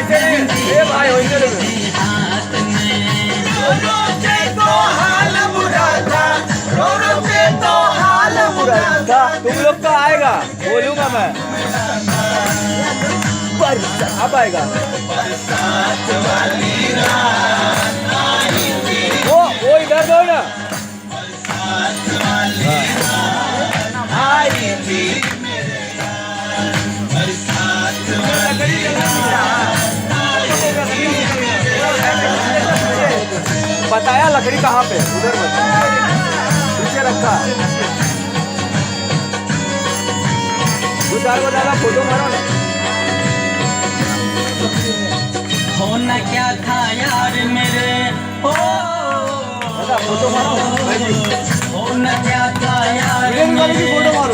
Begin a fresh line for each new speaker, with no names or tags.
ए भाई हो इधर तुम लोग का आएगा, बोलूंगा मैं, अब आएगा। वो इधर दो ना। बताया लकड़ी कहाँ पे, उधर पीछे रखा। दो चार को ज्यादा फोटो मारो ना।
होना क्या था यार मेरे, हो
फोटो मारो।
होना क्या था यार
फोटो मारो।